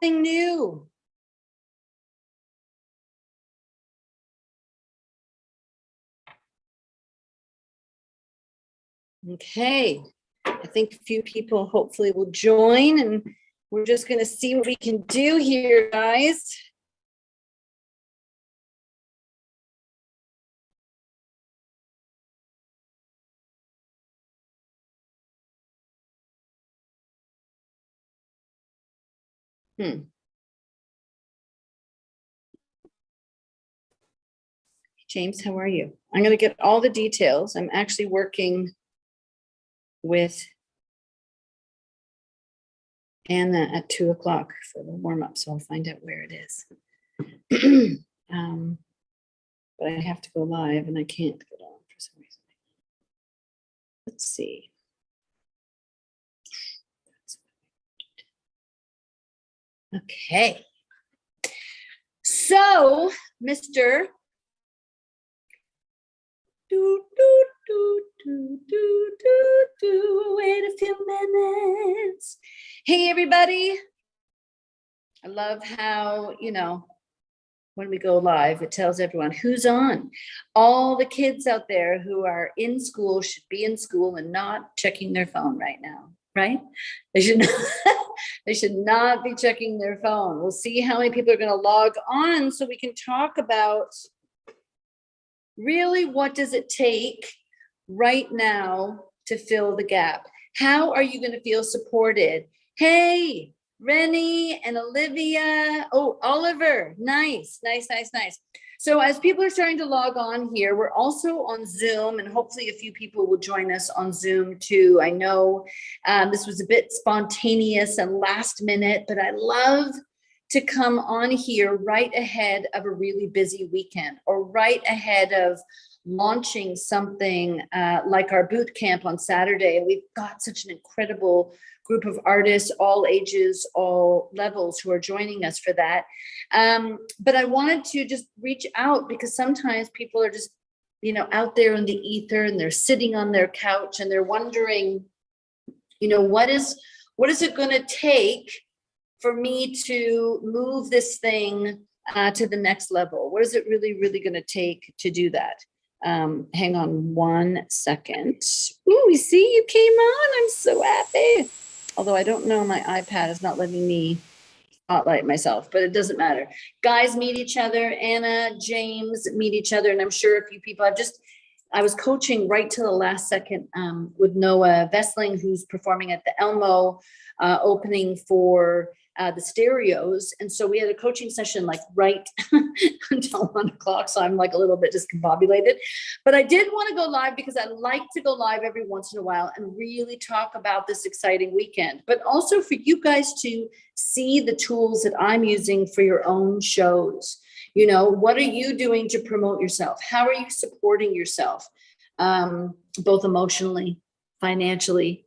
something new. Okay, I think a few people hopefully will join, and we're just going to see what we can do here, guys. James, how are you? I'm going to get all the details. I'm actually working with Anna at 2 o'clock for the warm up, so I'll find out where it is. But I have to go live and I can't get on for some reason. Let's see. Okay. So, Mr. Wait a few minutes. Hey, everybody. I love how, when we go live, it tells everyone who's on. All the kids out there who are in school should be in school and not checking their phone right now, right? They should not, they should not be checking their phone. We'll see how many people are going to log on so we can talk about really what does it take right now to fill the gap. How are you going to feel supported? Hey, Rennie and Olivia. Oh, Oliver. Nice. So as people are starting to log on here, we're also on Zoom, and hopefully a few people will join us on Zoom too. I know this was a bit spontaneous and last minute, but I love to come on here right ahead of a really busy weekend, or right ahead of launching something like our boot camp on Saturday. And we've got such an incredible group of artists, all ages, all levels, who are joining us for that. But I wanted to just reach out, because sometimes people are just, out there in the ether, and they're sitting on their couch and they're wondering, what is it going to take for me to move this thing to the next level? What is it really going to take to do that? Hang on 1 second. Ooh, we see you came on. I'm so happy. Although I don't know, my iPad is not letting me spotlight myself, but it doesn't matter. Guys meet each other. Anna, James meet each other. And I'm sure a few people, I was coaching right to the last second with Noah Vessling, who's performing at the Elmo, opening for the Stereos. And so we had a coaching session like right until 1 o'clock. So I'm like a little bit discombobulated, but I did want to go live because I like to go live every once in a while and really talk about this exciting weekend, but also for you guys to see the tools that I'm using for your own shows. What are you doing to promote yourself? How are you supporting yourself? Both emotionally, financially.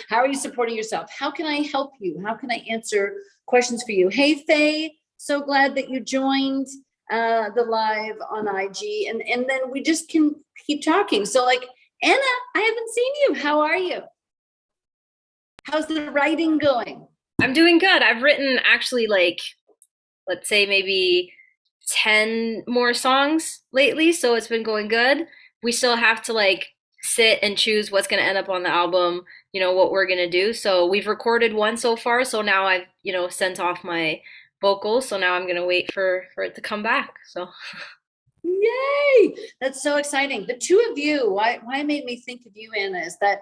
How are you supporting yourself? How can I help you? How can I answer questions for you? Hey, Faye, so glad that you joined the live on IG. And then we just can keep talking. So like, Anna, I haven't seen you. How are you? How's the writing going? I'm doing good. I've written actually let's say maybe 10 more songs lately. So it's been going good. We still have to sit and choose what's going to end up on the album, what we're going to do. So we've recorded one so far. So now I've, sent off my vocals. So now I'm going to wait for it to come back. So. Yay! That's so exciting. The two of you, why it made me think of you, Anna, is that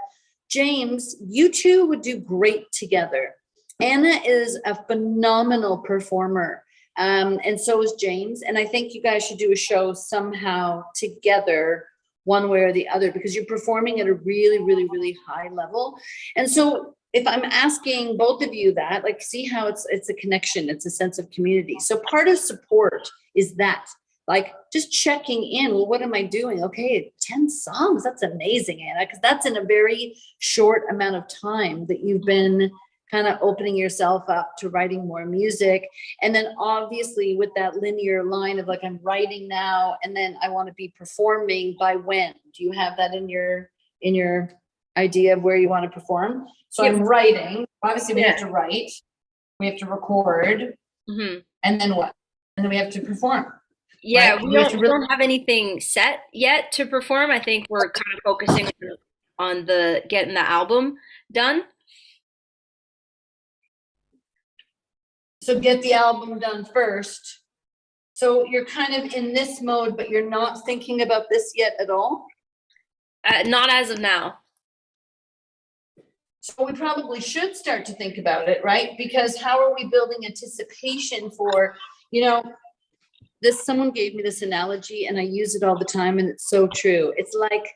James, you two would do great together. Anna is a phenomenal performer. And so is James. And I think you guys should do a show somehow together, one way or the other, because you're performing at a really high level. And so if I'm asking both of you that, see how it's a connection, it's a sense of community. So part of support is that, just checking in. Well, what am I doing? Okay, 10 songs. That's amazing, Anna, because that's in a very short amount of time that you've been kind of opening yourself up to writing more music. And then obviously with that linear line of I'm writing now, and then I want to be performing by when? Do you have that in your idea of where you want to perform? So I'm writing, obviously we have to write. we have to record, and then what? And then we have to perform. Yeah, right? we don't have anything set yet to perform. I think we're kind of focusing on the getting the album done. So get the album done first. So you're kind of in this mode, but you're not thinking about this yet at all? Not as of now. So we probably should start to think about it, right? Because how are we building anticipation for, someone gave me this analogy and I use it all the time and it's so true. It's like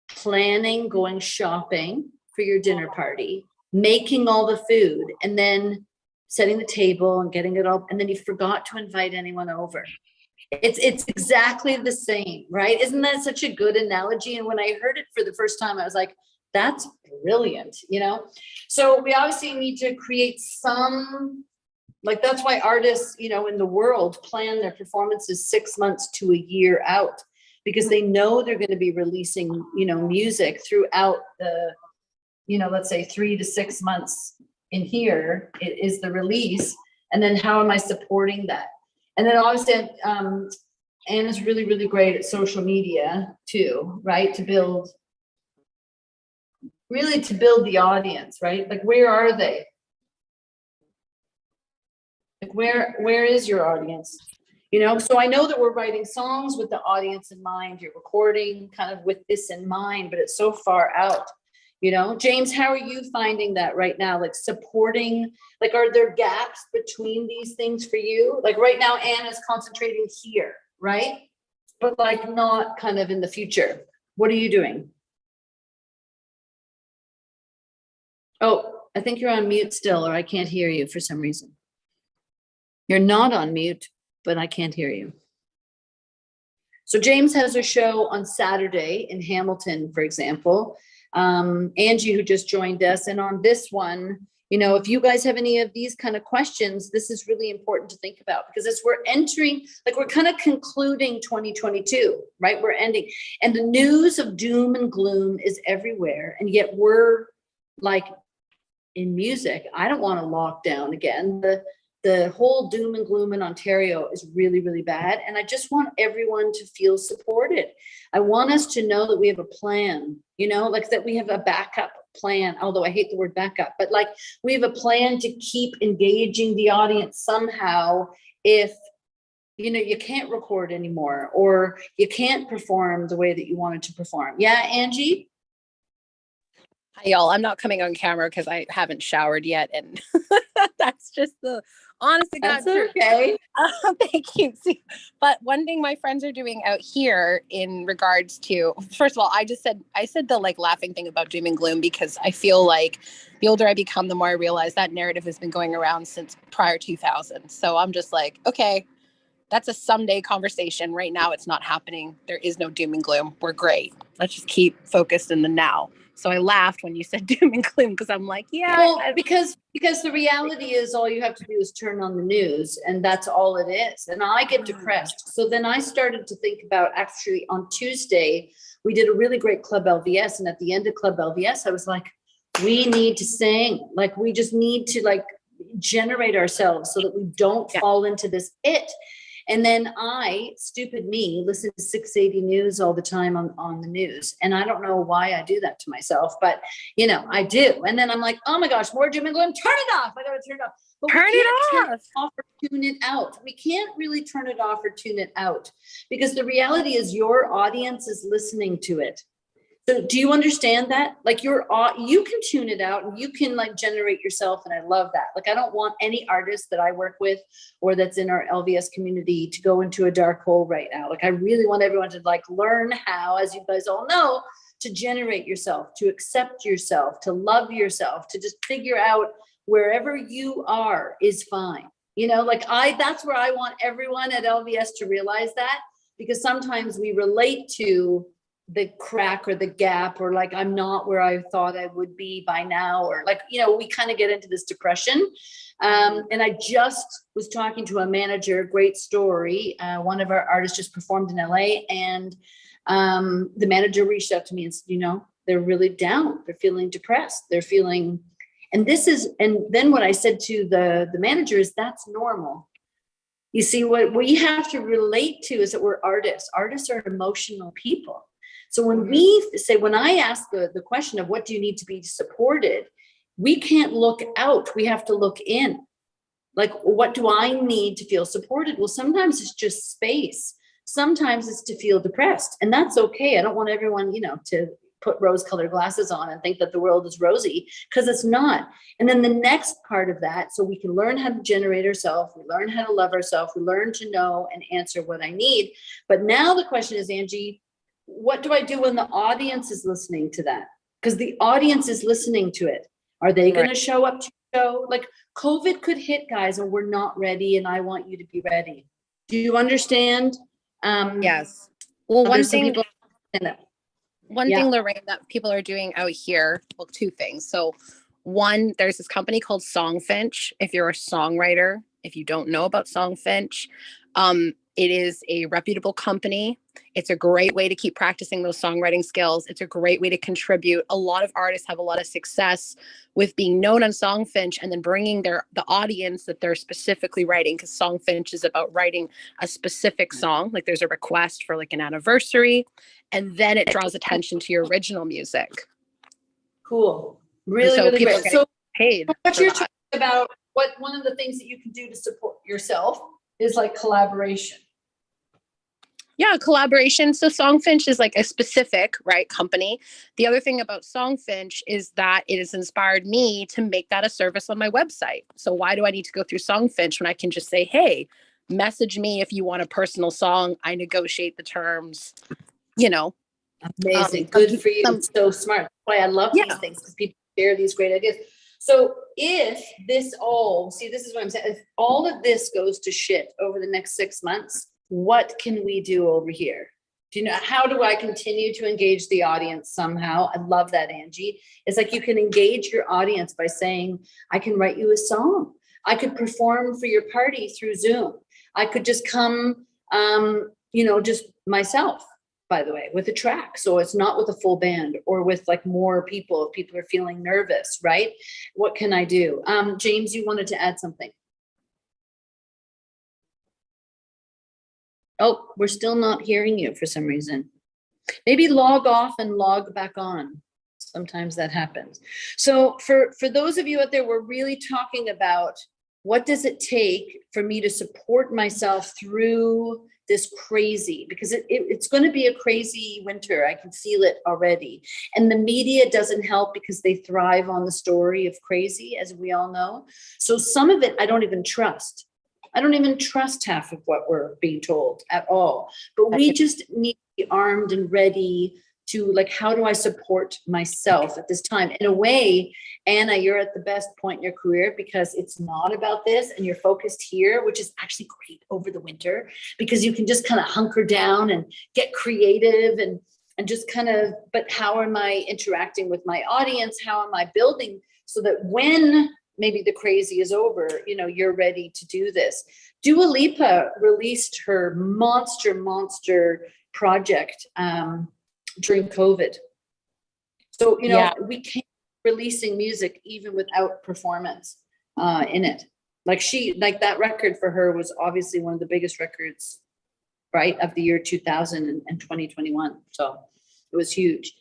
planning, going shopping for your dinner party, making all the food, and then setting the table and getting it all, and then you forgot to invite anyone over. It's exactly the same, right? Isn't that such a good analogy? And when I heard it for the first time, I was like, that's brilliant, So we obviously need to create some, like, that's why artists, in the world plan their performances 6 months to a year out, because they know they're going to be releasing, music throughout the, let's say 3 to 6 months in here, it is the release. And then how am I supporting that? And then obviously, Anna's really, really great at social media too, right? To build the audience, right? Like, where are they? Like, where is your audience? So I know that we're writing songs with the audience in mind. You're recording kind of with this in mind, but it's so far out. James, how are you finding that right now? Like, supporting, like, are there gaps between these things for you? Like right now, Anna's concentrating here, right? But like not kind of in the future. What are you doing? Oh, I think you're on mute still, or I can't hear you for some reason. You're not on mute, but I can't hear you. So James has a show on Saturday in Hamilton, for example. Angie, who just joined us, and on this one, if you guys have any of these kind of questions, this is really important to think about, because as we're entering, like, we're kind of concluding 2022, right? We're ending, and the news of doom and gloom is everywhere, and yet we're like, in music, I don't want to lock down again. The whole doom and gloom in Ontario is really, really bad. And I just want everyone to feel supported. I want us to know that we have a plan, like that we have a backup plan, although I hate the word backup, but like, we have a plan to keep engaging the audience somehow if, you can't record anymore, or you can't perform the way that you wanted to perform. Yeah, Angie? Hi, y'all. I'm not coming on camera because I haven't showered yet, and that's just the honest to God truth. Okay. Thank you. See, but one thing my friends are doing out here in regards to, first of all, I said the like laughing thing about doom and gloom, because I feel like the older I become, the more I realize that narrative has been going around since prior 2000. So I'm just like, okay, that's a someday conversation. Right now, it's not happening. There is no doom and gloom. We're great. Let's just keep focused in the now. So I laughed when you said doom and gloom, because I'm like, yeah. Well, because the reality is, all you have to do is turn on the news, and that's all it is. And I get depressed. So then I started to think about, actually on Tuesday, we did a really great Club LVS. And at the end of Club LVS, I was like, we need to sing. Like, we just need to like generate ourselves so that we don't fall into this pit. And then I, stupid me, listen to 680 News all the time on the news. And I don't know why I do that to myself, but I do. And then I'm like, oh my gosh, more doom and gloom, turn it off. I gotta turn it off. But turn it off or tune it out. We can't really turn it off or tune it out, because the reality is your audience is listening to it. So do you understand that? Like, you can tune it out and you can like generate yourself. And I love that. Like, I don't want any artist that I work with or that's in our LVS community to go into a dark hole right now. Like, I really want everyone to like learn how, as you guys all know, to generate yourself, to accept yourself, to love yourself, to just figure out wherever you are is fine. That's where I want everyone at LVS to realize that, because sometimes we relate to the crack or the gap, or like, I'm not where I thought I would be by now, or like, we kind of get into this depression. And I just was talking to a manager, great story. One of our artists just performed in LA, and the manager reached out to me and said, they're really down. They're feeling depressed. They're feeling, And then what I said to the manager is that's normal. You see, what we have to relate to is that we're artists. Artists are emotional people. So when I ask the question of what do you need to be supported, we can't look out. We have to look in. Like, what do I need to feel supported? Well, sometimes it's just space. Sometimes it's to feel depressed, and that's okay. I don't want everyone, to put rose-colored glasses on and think that the world is rosy, because it's not. And then the next part of that, so we can learn how to generate ourselves, we learn how to love ourselves, we learn to know and answer what I need. But now the question is, Angie, what do I do when the audience is listening to that? Because the audience is listening to it. Are they going to show up to the show? Like, COVID could hit, guys, and we're not ready, and I want you to be ready. Do you understand? Yes. Well, one thing, Yeah. Lorraine, that people are doing out here, well, two things. So one, there's this company called Songfinch. If you're a songwriter, if you don't know about Songfinch, it is a reputable company. It's a great way to keep practicing those songwriting skills. It's a great way to contribute. A lot of artists have a lot of success with being known on Songfinch and then bringing the audience that they're specifically writing, because Songfinch is about writing a specific song. Like, there's a request for like an anniversary, and then it draws attention to your original music. Cool. Really, so really great. So paid. What you're talking about, one of the things that you can do to support yourself is like collaboration. Yeah, collaboration. So Songfinch is like a specific, company. The other thing about Songfinch is that it has inspired me to make that a service on my website. So why do I need to go through Songfinch when I can just say, hey, message me if you want a personal song. I negotiate the terms, Amazing. Good for you. So smart. That's why I love these things, because people share these great ideas. So if this is what I'm saying, if all of this goes to shit over the next 6 months, what can we do over here? How do I continue to engage the audience somehow? I love that, Angie. It's like you can engage your audience by saying, I can write you a song. I could perform for your party through Zoom. I could just come, just myself, by the way, with a track. So it's not with a full band or with like more people if people are feeling nervous, right? What can I do? James, you wanted to add something. Oh, we're still not hearing you for some reason. Maybe log off and log back on. Sometimes that happens. So for those of you out there, we're really talking about what does it take for me to support myself through this crazy, because it's going to be a crazy winter. I can feel it already. And the media doesn't help because they thrive on the story of crazy, as we all know. So some of it I don't even trust. I don't even trust half of what we're being told at all. But we just need to be armed and ready to, like, how do I support myself at this time? In a way, Anna, you're at the best point in your career because it's not about this and you're focused here, which is actually great over the winter because you can just kind of hunker down and get creative and just kind of, but how am I interacting with my audience? How am I building so that when maybe the crazy is over, you're ready to do this. Dua Lipa released her monster project during COVID. So, we can't releasing music even without performance in it. Like that record for her was obviously one of the biggest records, right, of the year 2000 and 2021. So it was huge.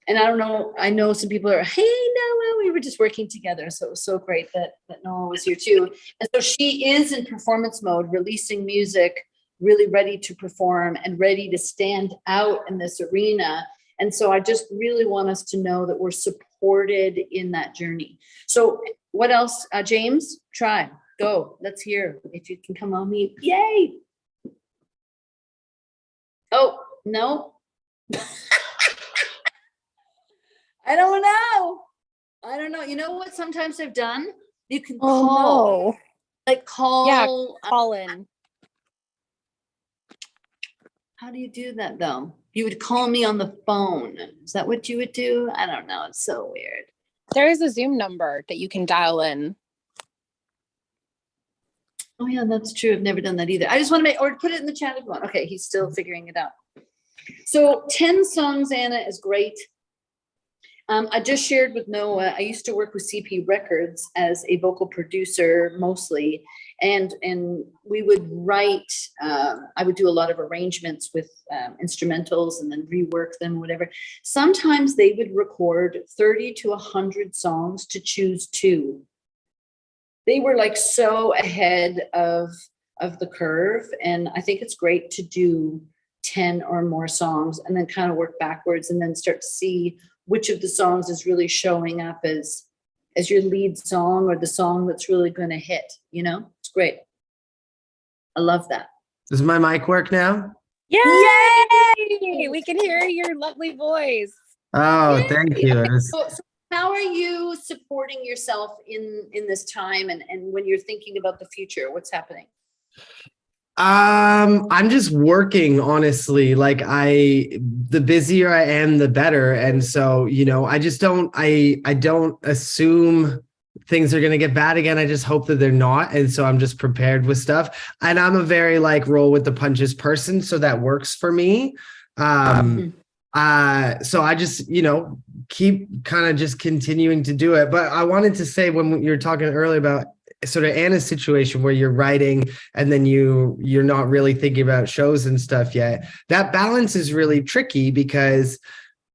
And I don't know, I know some people are, hey, Noah, we were just working together. So it was so great that Noah was here too. And so she is in performance mode, releasing music, really ready to perform and ready to stand out in this arena. And so I just really want us to know that we're supported in that journey. So what else, James? Try, go, let's hear if you can come on mute. Yay. Oh, no. I don't know. You know what sometimes I've done? You can call. No. Like call. Yeah, call in. How do you do that though? You would call me on the phone. Is that what you would do? I don't know. It's so weird. There is a Zoom number that you can dial in. Oh yeah, that's true. I've never done that either. I just want to or put it in the chat if you want. Okay, he's still figuring it out. So 10 songs, Anna, is great. I just shared with Noah, I used to work with CP Records as a vocal producer mostly, and we would write, I would do a lot of arrangements with instrumentals and then rework them, whatever. Sometimes they would record 30 to 100 songs to choose two. They were like so ahead of the curve, and I think it's great to do 10 or more songs and then kind of work backwards and then start to see which of the songs is really showing up as your lead song or the song that's really going to hit. It's great. I love that. Does my mic work now? Yay! We can hear your lovely voice. Oh, Yay! thank you. So how are you supporting yourself in this time and when you're thinking about the future? What's happening? I'm just working, honestly. Like the busier I am, the better. And so, I just don't assume things are going to get bad again. I just hope that they're not. And so I'm just prepared with stuff. And I'm a very roll with the punches person. So that works for me. So I just, keep kind of just continuing to do it. But I wanted to say, when you were talking earlier about sort of Anna's situation where you're writing and then you're not really thinking about shows and stuff yet, that balance is really tricky because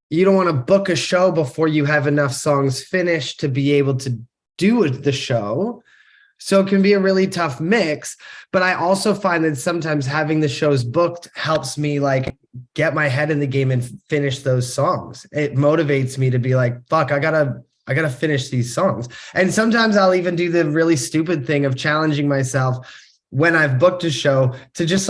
you don't want to book a show before you have enough songs finished to be able to do the show. So it can be a really tough mix. But I also find that sometimes having the shows booked helps me get my head in the game and finish those songs. It motivates me to be like, fuck, I gotta finish these songs. And sometimes I'll even do the really stupid thing of challenging myself when I've booked a show to just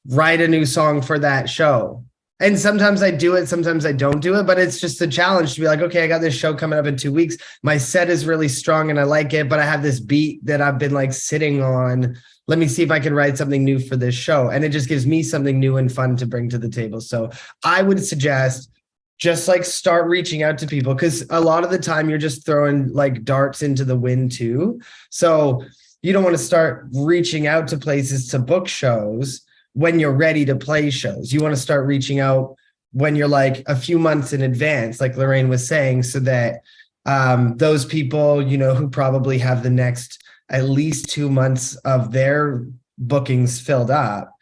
write a new song for that show. And sometimes I do it, sometimes I don't do it, but it's just a challenge to be like, okay, I got this show coming up in 2 weeks. My set is really strong and I like it, but I have this beat that I've been sitting on. Let me see if I can write something new for this show. And it just gives me something new and fun to bring to the table. So I would suggest just start reaching out to people, because a lot of the time you're just throwing darts into the wind too. So you don't want to start reaching out to places to book shows when you're ready to play shows. You want to start reaching out when you're a few months in advance, like Lorraine was saying, so that those people, who probably have the next at least 2 months of their bookings filled up,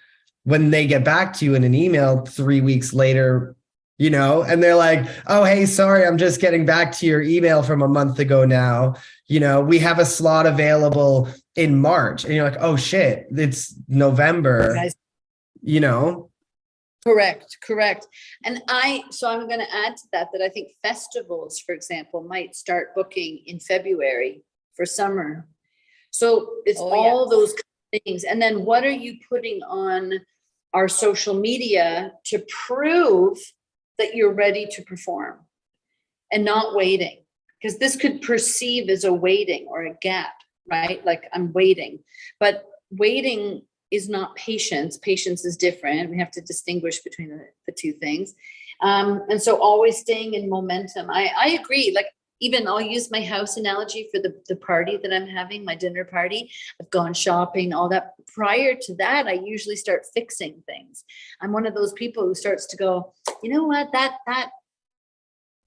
when they get back to you in an email 3 weeks later, and they're like, oh, hey, sorry, I'm just getting back to your email from a month ago now. We have a slot available in March. And you're like, oh shit, it's November, Correct. And so I'm going to add to that I think festivals, for example, might start booking in February for summer. So it's those kind of things. And then what are you putting on our social media to prove that you're ready to perform and not waiting? Because this could perceive as a waiting or a gap, right? I'm waiting, but waiting is not patience. Patience is different. We have to distinguish between the two things. And so always staying in momentum. I agree. Even I'll use my house analogy for the party that I'm having, my dinner party. I've gone shopping, all that. Prior to that, I usually start fixing things. I'm one of those people who starts to go, you know what, that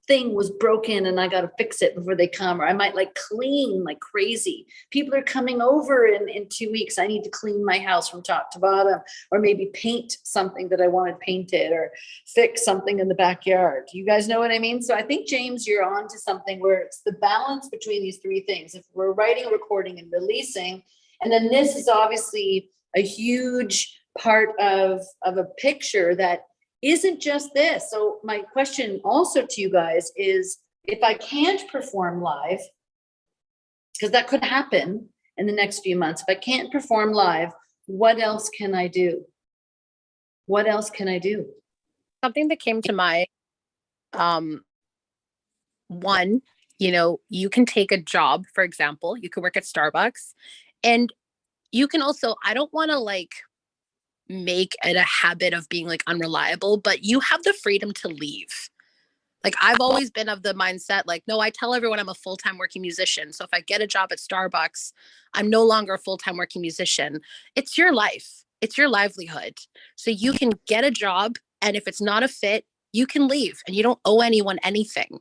thing was broken and I got to fix it before they come. Or I might clean like crazy. People are coming over in 2 weeks. I need to clean my house from top to bottom, or maybe paint something that I wanted painted, or fix something in the backyard. Do you guys know what I mean? So I think, James, you're on to something where it's the balance between these three things. If we're writing, recording, and releasing, and then this is obviously a huge part of a picture that isn't just this. So my question also to you guys is, if I can't perform live, because that could happen in the next few months, if I can't perform live, what else can I do? What else can I do? Something that came to mind, one, you can take a job, for example, you could work at Starbucks, and you can also, I don't want to make it a habit of being unreliable, but you have the freedom to leave. I've always been of the mindset, no, I tell everyone I'm a full-time working musician. So if I get a job at Starbucks, I'm no longer a full-time working musician. It's your life. It's your livelihood. So you can get a job, and if it's not a fit, you can leave, and you don't owe anyone anything.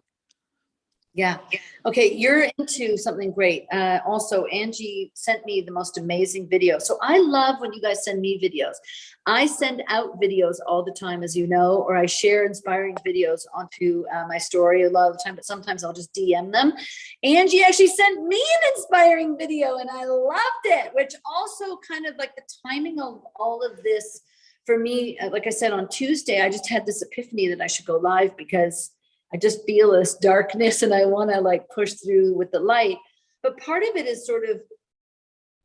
Yeah. Okay. You're into something great. Also, Angie sent me the most amazing video. So I love when you guys send me videos. I send out videos all the time, as you know, or I share inspiring videos onto my story a lot of the time, but sometimes I'll just DM them. Angie actually sent me an inspiring video and I loved it, which also kind of like the timing of all of this for me, like I said, on Tuesday, I just had this epiphany that I should go live because I just feel this darkness and I want to like push through with the light. But part of it is sort of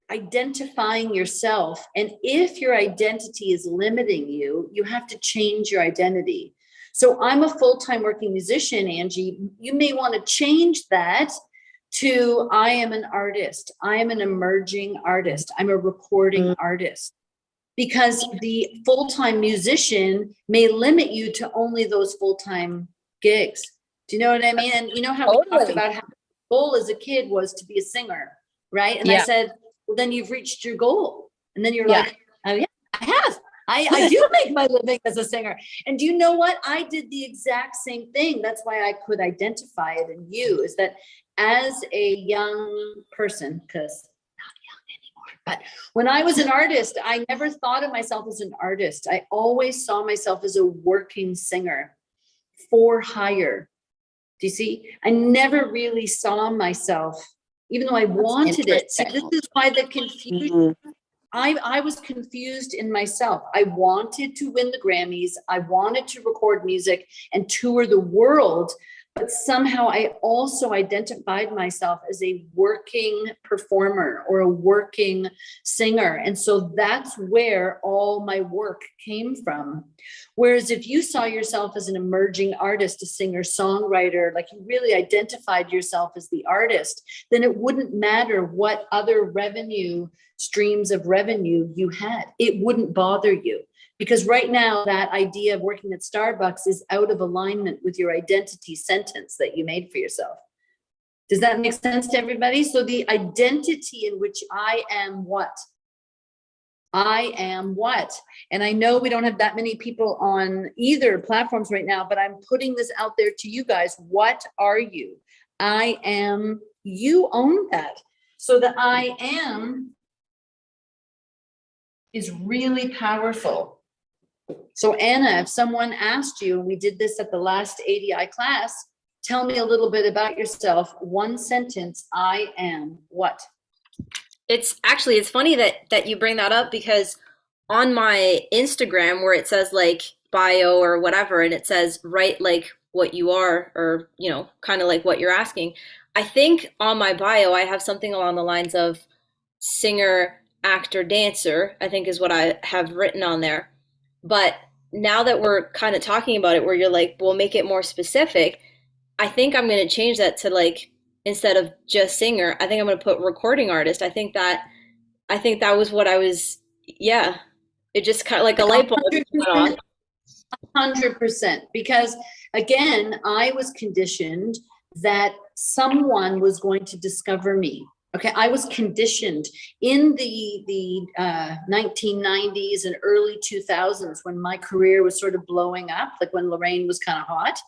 identifying yourself. And if your identity is limiting you, you have to change your identity. So I'm a full-time working musician, Angie. You may want to change that to I am an artist. I am an emerging artist. I'm a recording artist. Because the full-time musician may limit you to only those full-time gigs. Do you know what I mean? And you know how we talked about how the goal as a kid was to be a singer, right? And I said, well, then you've reached your goal. And then you're like, oh yeah, I have. I do make my living as a singer. And do you know what? I did the exact same thing. That's why I could identify it in you, is that as a young person, because but when I was an artist, I never thought of myself as an artist. I always saw myself as a working singer for hire. Do you see? I never really saw myself, even though I wanted it. See, this is why the confusion. I was confused in myself. I wanted to win the Grammys. I wanted to record music and tour the world. But somehow I also identified myself as a working performer or a working singer. And so that's where all my work came from. Whereas if you saw yourself as an emerging artist, a singer, songwriter, like you really identified yourself as the artist, then it wouldn't matter what other revenue streams of revenue you had. It wouldn't bother you. Because right now, that idea of working at Starbucks is out of alignment with your identity sentence that you made for yourself. Does that make sense to everybody? So the identity in which I am what? I am what? And I know we don't have that many people on either platforms right now, but I'm putting this out there to you guys. What are you? I am, you own that. So the I am is really powerful. So Anna, if someone asked you, and we did this at the last ADI class, tell me a little bit about yourself. One sentence, I am what? It's funny that you bring that up, because on my Instagram where it says like bio or whatever, and it says write like what you are, or, you know, kind of like what you're asking. I think on my bio, I have something along the lines of singer, actor, dancer, I think is what I have written on there. But now that we're kind of talking about it, where you're like, well, make it more specific, I think I'm going to change that to like, instead of just singer, I think I'm going to put recording artist. I think that was what I was, yeah. It just kind of like a light bulb went on. 100%. Because again, I was conditioned that someone was going to discover me. Okay, I was conditioned in the 1990s and early 2000s when my career was sort of blowing up, like when Lorraine was kind of hot.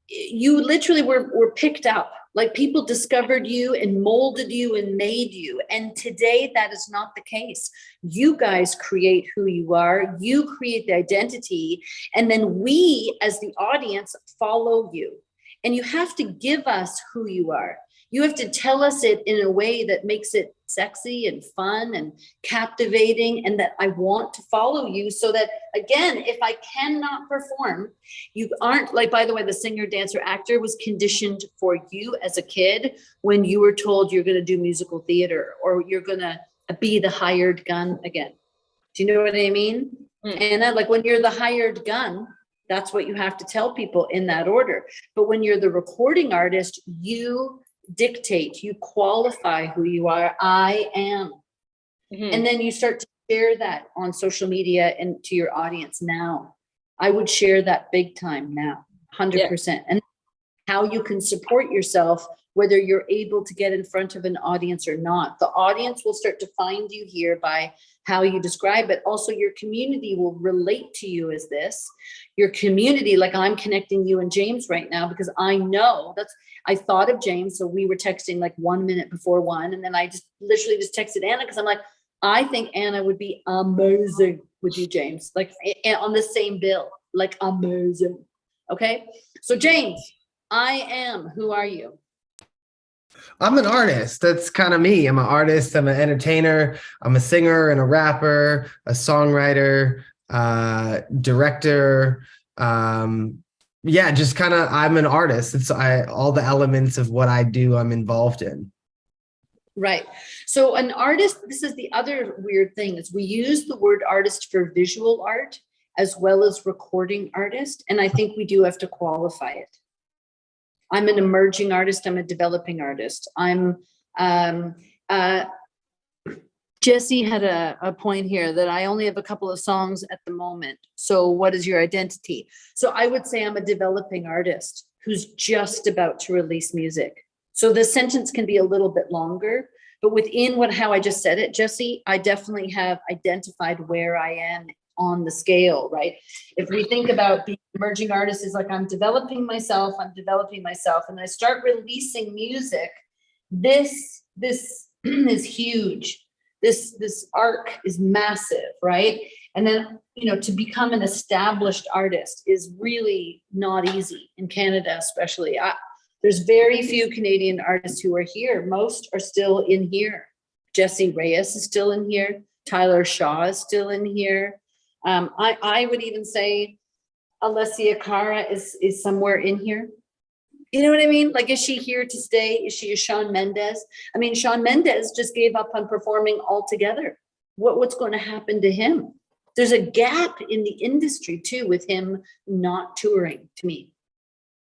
You literally were picked up, like people discovered you and molded you and made you. And today that is not the case. You guys create who you are, you create the identity, and then we as the audience follow you. And you have to give us who you are. You have to tell us it in a way that makes it sexy and fun and captivating, and that I want to follow you, so that, again, if I cannot perform, you aren't like, by the way, the singer, dancer, actor was conditioned for you as a kid when you were told you're going to do musical theater or you're going to be the hired gun again. Do you know what I mean? And then, like, when you're the hired gun, that's what you have to tell people in that order. But when you're the recording artist, you dictate, you qualify who you are. I am. And then you start to share that on social media and to your audience. Now I would share that big time now, 100%. And how you can support yourself whether you're able to get in front of an audience or not. The audience will start to find you here by how you describe it. Also, your community will relate to you as this. Your community, like I'm connecting you and James right now because I know I thought of James. So we were texting like 1 minute before 1. And then I just literally just texted Anna because I'm like, I think Anna would be amazing with you, James, like on the same bill, like amazing. Okay. So James, I am, who are you? I'm an artist. That's kind of me. I'm an artist. I'm an entertainer. I'm a singer and a rapper, a songwriter, director. Yeah, just kind of, I'm an artist. It's all the elements of what I do, I'm involved in. Right. So an artist, this is the other weird thing, is we use the word artist for visual art as well as recording artist. And I think we do have to qualify it. I'm an emerging artist. I'm a developing artist. Jesse had a point here that I only have a couple of songs at the moment. So what is your identity? So I would say I'm a developing artist who's just about to release music. So the sentence can be a little bit longer, but within how I just said it, Jesse, I definitely have identified where I am on the scale, right? If we think about being an emerging artist is like, I'm developing myself, and I start releasing music. This is huge. This arc is massive, right? And then, to become an established artist is really not easy in Canada, especially. There's very few Canadian artists who are here. Most are still in here. Jesse Reyes is still in here. Tyler Shaw is still in here. I would even say Alessia Cara is somewhere in here. You know what I mean? Like, is she here to stay? Is she a Shawn Mendes? I mean, Shawn Mendes just gave up on performing altogether. What's going to happen to him? There's a gap in the industry too with him not touring, to me.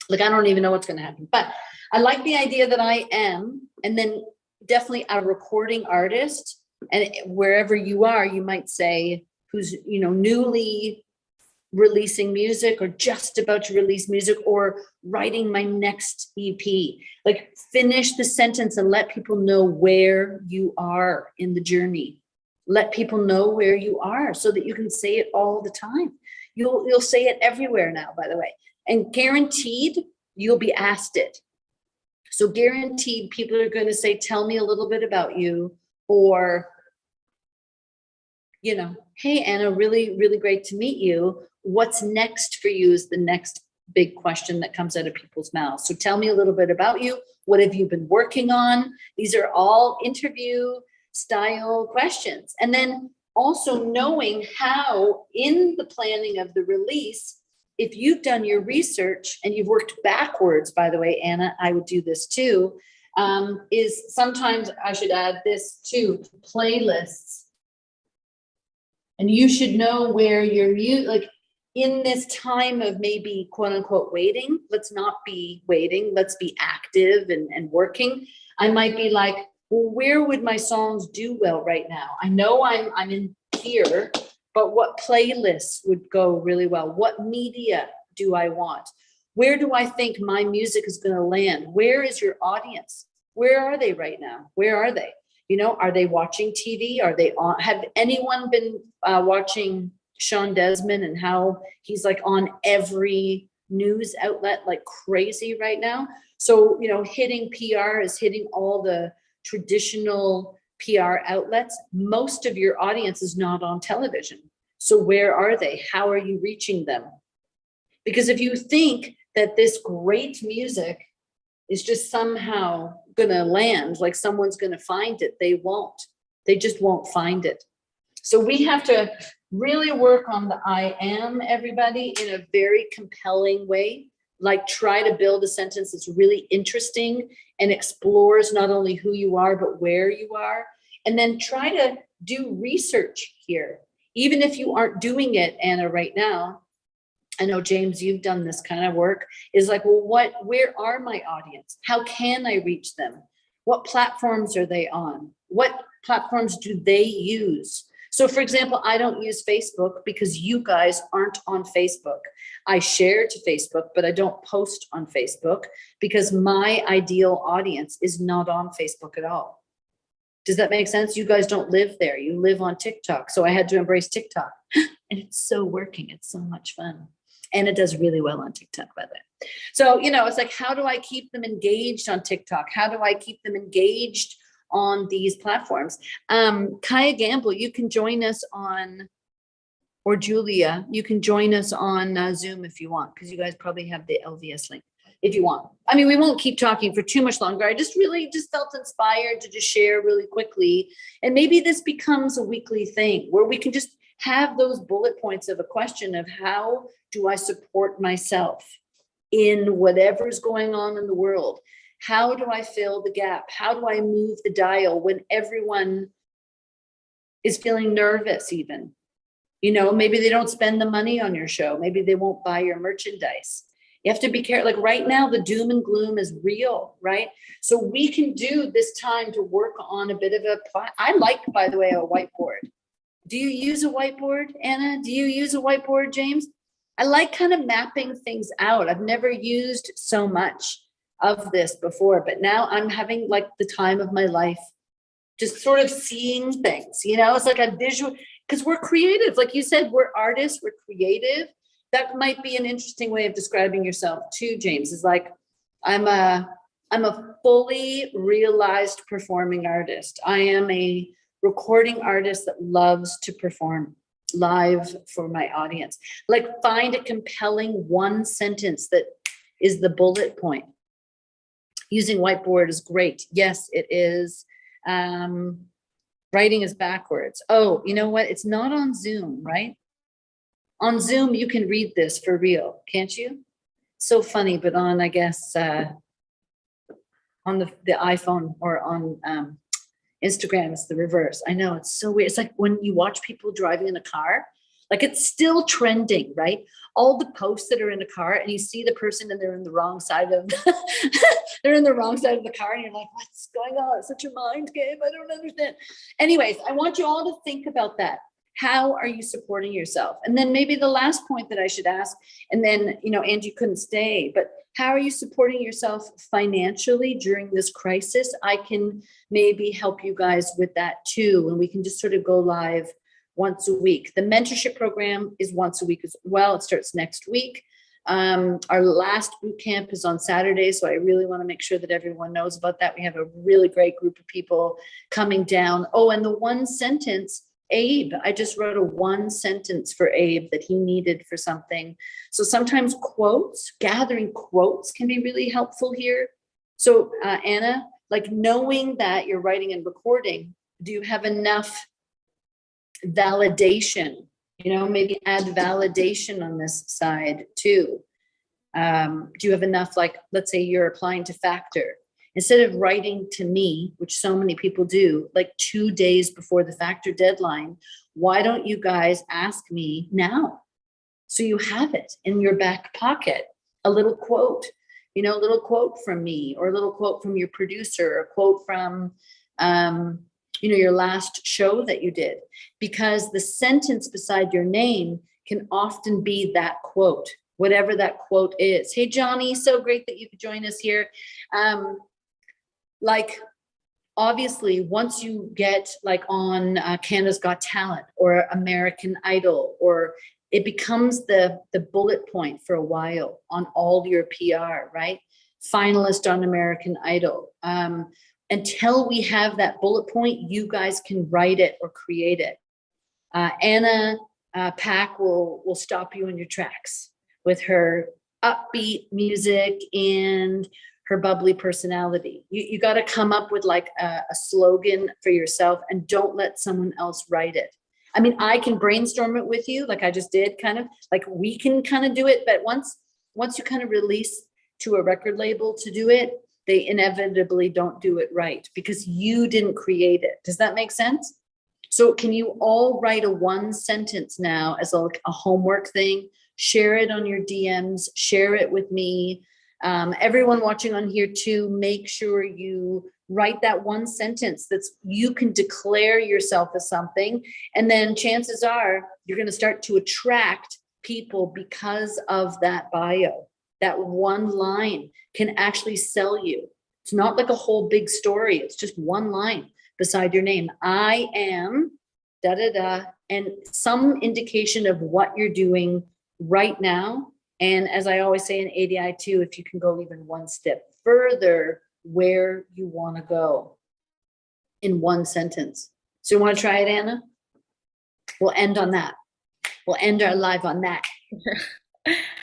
Like, I don't even know what's going to happen, but I like the idea that I am, and then definitely a recording artist. And wherever you are, you might say, who's, newly releasing music or just about to release music or writing my next EP. Like, finish the sentence and let people know where you are in the journey. Let people know where you are so that you can say it all the time. You'll say it everywhere now, by the way. And guaranteed, you'll be asked it. So guaranteed, people are going to say, tell me a little bit about you, or, hey, Anna, really, really great to meet you. What's next for you is the next big question that comes out of people's mouths. So tell me a little bit about you. What have you been working on? These are all interview style questions. And then also knowing how, in the planning of the release, if you've done your research and you've worked backwards, by the way, Anna, I would do this too, is sometimes I should add this too, playlists. And you should know where your music, like in this time of maybe quote unquote waiting, let's not be waiting, let's be active and working. I might be like, well, where would my songs do well right now? I know I'm in here, but what playlists would go really well? What media do I want? Where do I think my music is going to land? Where is your audience? Where are they right now? Where are they? Are they watching TV? Are they on? Have anyone been watching Sean Desmond and how he's like on every news outlet like crazy right now? So, hitting PR is hitting all the traditional PR outlets. Most of your audience is not on television. So where are they? How are you reaching them? Because if you think that this great music is just somehow going to land, like someone's going to find it, they won't. They just won't find it. So we have to really work on the I am, everybody, in a very compelling way. Like, try to build a sentence that's really interesting and explores not only who you are, but where you are. And then try to do research here. Even if you aren't doing it, Anna, right now, I know, James, you've done this kind of work, is like, well, where are my audience? How can I reach them? What platforms are they on? What platforms do they use? So for example, I don't use Facebook because you guys aren't on Facebook. I share to Facebook, but I don't post on Facebook because my ideal audience is not on Facebook at all. Does that make sense? You guys don't live there. You live on TikTok. So I had to embrace TikTok. And it's so working. It's so much fun. And it does really well on TikTok, by the way. So, you know, it's like, how do I keep them engaged on TikTok? How do I keep them engaged on these platforms? Kaya Gamble, you can join us on, or Julia, you can join us on Zoom if you want, because you guys probably have the LVS link if you want. I mean, we won't keep talking for too much longer. I just really just felt inspired to just share really quickly. And maybe this becomes a weekly thing where we can just have those bullet points of a question of how do I support myself in whatever's going on in the world? How do I fill the gap? How do I move the dial when everyone is feeling nervous even? You know, maybe they don't spend the money on your show. Maybe they won't buy your merchandise. You have to be careful. Like right now, the doom and gloom is real, right? So we can do this time to work on a bit of a, I like, by the way, a whiteboard. Do you use a whiteboard, Anna? Do you use a whiteboard, James? I like kind of mapping things out. I've never used so much of this before, but now I'm having like the time of my life, just sort of seeing things, you know, it's like a visual, because we're creative. Like you said, we're artists, we're creative. That might be an interesting way of describing yourself too, James, is like, I'm a fully realized performing artist. I am a recording artist that loves to perform live for my audience. Like find a compelling one sentence that is the bullet point. Using whiteboard is great. Yes, it is. Writing is backwards. Oh, you know what? It's not on Zoom, right? On Zoom, you can read this for real, can't you? So funny, but on, I guess, on the iPhone or on Instagram, it's the reverse. I know, it's so weird. It's like when you watch people driving in a car, like it's still trending, right? All the posts that are in a car and you see the person and they're in the wrong side of, they're in the wrong side of the car and you're like, what's going on? It's such a mind game. I don't understand. Anyways, I want you all to think about that. How are you supporting yourself? And then maybe the last point that I should ask, and then, you know, Angie couldn't stay, but how are you supporting yourself financially during this crisis? I can maybe help you guys with that too. And we can just sort of go live once a week. The mentorship program is once a week as well. It starts next week. Our last boot camp is on Saturday. So I really want to make sure that everyone knows about that. We have a really great group of people coming down. Oh, and the one sentence, Abe, I just wrote a one sentence for Abe that he needed for something. So sometimes quotes, gathering quotes can be really helpful here. So Anna, like knowing that you're writing and recording, do you have enough validation? You know, maybe add validation on this side too. Do you have enough, like, let's say you're applying to Factor. Instead of writing to me, which so many people do, like 2 days before the Factor deadline, why don't you guys ask me now? So you have it in your back pocket, a little quote, you know, a little quote from me, or a little quote from your producer, a quote from, you know, your last show that you did, because the sentence beside your name can often be that quote, whatever that quote is. Hey, Johnny, so great that you could join us here. Like, obviously, once you get like on Canada's Got Talent or American Idol, or it becomes the bullet point for a while on all your PR, right? Finalist on American Idol. Until we have that bullet point, you guys can write it or create it. Anna Pack will stop you in your tracks with her upbeat music and her bubbly personality. You got to come up with like a slogan for yourself, and don't let someone else write it. I mean, I can brainstorm it with you, like I just did, kind of like we can kind of do it. But once you kind of release to a record label to do it, they inevitably don't do it right because you didn't create it. Does that make sense? So can you all write a one sentence now as a homework thing? Share it on your DMs, share it with me. Everyone watching on here too, make sure you Write that one sentence that's you can declare yourself as something. And then chances are you're going to start to attract people because of that bio. That one line can actually sell you. It's not like a whole big story. It's just one line beside your name. I am da da da, and some indication of what you're doing right now. And as I always say in ADI too, if you can go even one step further, where you want to go in one sentence. So you want to try it, Anna? We'll end on that. We'll end our live on that.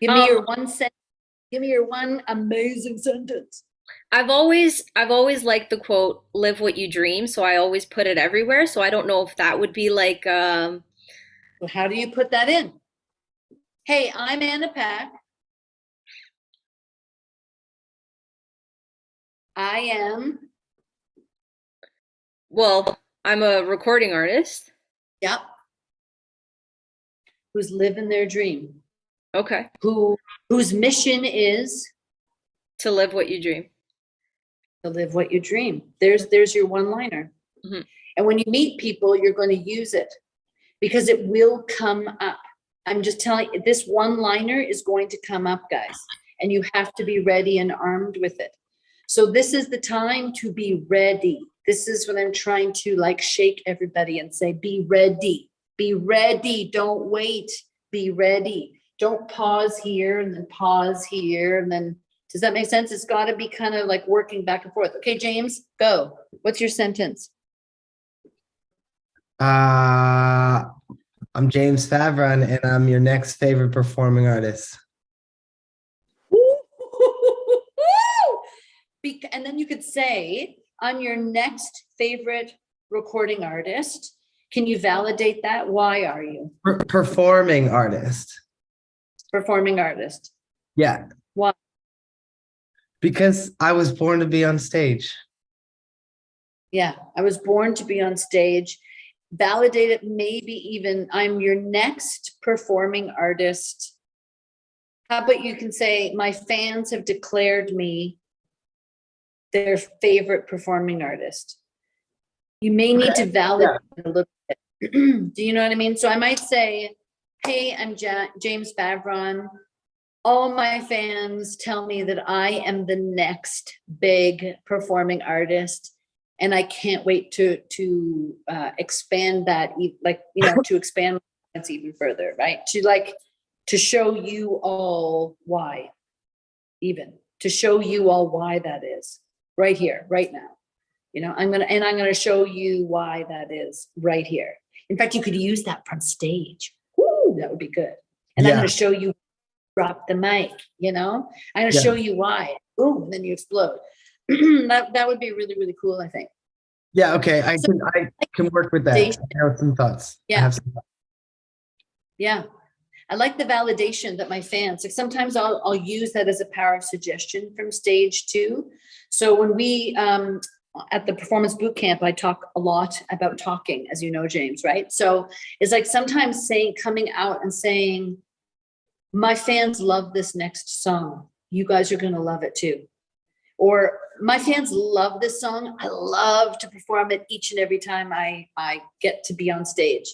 Give me your one sentence. Give me your one amazing sentence. I've always liked the quote, live what you dream. So I always put it everywhere. So I don't know if that would be like, Well, how do you put that in? Hey, I'm Anna Pack. I am. Well, I'm a recording artist. Yep. Who's living their dream. Okay. Whose mission is To live what you dream. to live what you dream. There's your one-liner. Mm-hmm. And when you meet people, you're going to use it because it will come up. I'm just telling you, this one-liner is going to come up, guys, and you have to be ready and armed with it. So this is the time to be ready. This is what I'm trying to like shake everybody and say, be ready. Be ready. Don't wait. Be ready. Don't pause here and then pause here. And then, does that make sense? It's got to be kind of like working back and forth. Okay, James, go. What's your sentence? I'm James Favron, and I'm your next favorite performing artist. And then you could say, I'm your next favorite recording artist. Can you validate that? Why are you? Performing artist. Performing artist. Yeah. Why? Because I was born to be on stage. Yeah, I was born to be on stage. Validate it, maybe even I'm your next performing artist. How about you can say, my fans have declared me their favorite performing artist. You may need to validate it a little bit. Do you know what I mean? So I might say, hey, I'm James Favron. All my fans tell me that I am the next big performing artist. And I can't wait to expand that, like, you know, to expand my audience even further, right? To show you all why, even to show you all why that is right here, right now. You know, I'm gonna show you why that is right here. In fact, you could use that from stage. Woo, that would be good. And I'm gonna show you, drop the mic, you know, I'm gonna show you why. Boom, and then you explode. That would be really, really cool, I think. Yeah, okay. I can work with that. I have some thoughts. Yeah. Yeah. I like the validation that my fans, like sometimes I'll use that as a power of suggestion from stage too. So when we at the performance boot camp, I talk a lot about talking, as you know, James, right? So it's like sometimes coming out and saying, my fans love this next song. You guys are going to love it too. Or my fans love this song. I love to perform it each and every time I get to be on stage.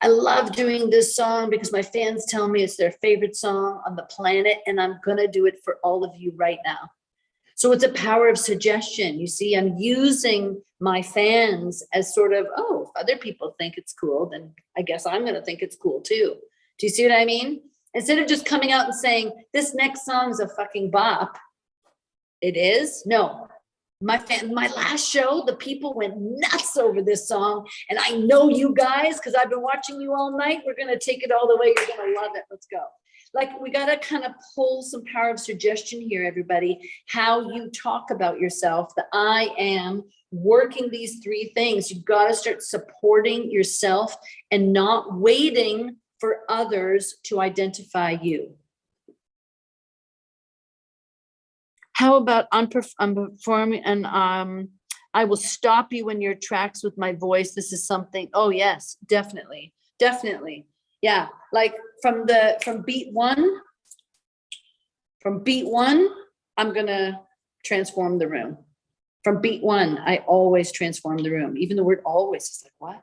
I love doing this song because my fans tell me it's their favorite song on the planet, and I'm going to do it for all of you right now. So it's a power of suggestion. You see, I'm using my fans as sort of, oh, if other people think it's cool, then I guess I'm going to think it's cool too. Do you see what I mean? Instead of just coming out and saying, this next song's a fucking bop. It is? No. My last show, the people went nuts over this song. And I know you guys, because I've been watching you all night. We're going to take it all the way. You're going to love it. Let's go. Like, we got to kind of pull some power of suggestion here, everybody. How you talk about yourself, the I am, working these three things. You've got to start supporting yourself and not waiting for others to identify you. How about I'm performing and I will stop you in your tracks with my voice. This is something, oh yes, definitely. Definitely. Yeah. Like from beat one, I'm going to transform the room. From beat one, I always transform the room. Even the word always is like, what?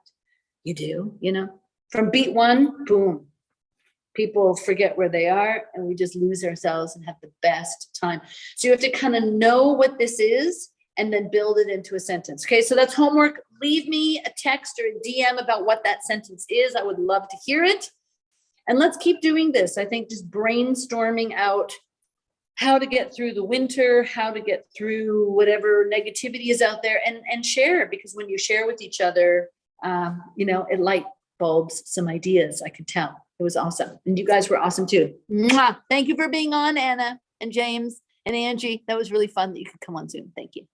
You do, you know? From beat one, boom. People forget where they are and we just lose ourselves and have the best time. So you have to kind of know what this is and then build it into a sentence. Okay, so that's homework. Leave me a text or a DM about what that sentence is. I would love to hear it. And let's keep doing this. I think just brainstorming out how to get through the winter, how to get through whatever negativity is out there, and share, because when you share with each other, you know, it light bulbs some ideas. I could tell. It was awesome. And you guys were awesome too. Mwah! Thank you for being on, Anna and James and Angie. That was really fun that you could come on Zoom. Thank you.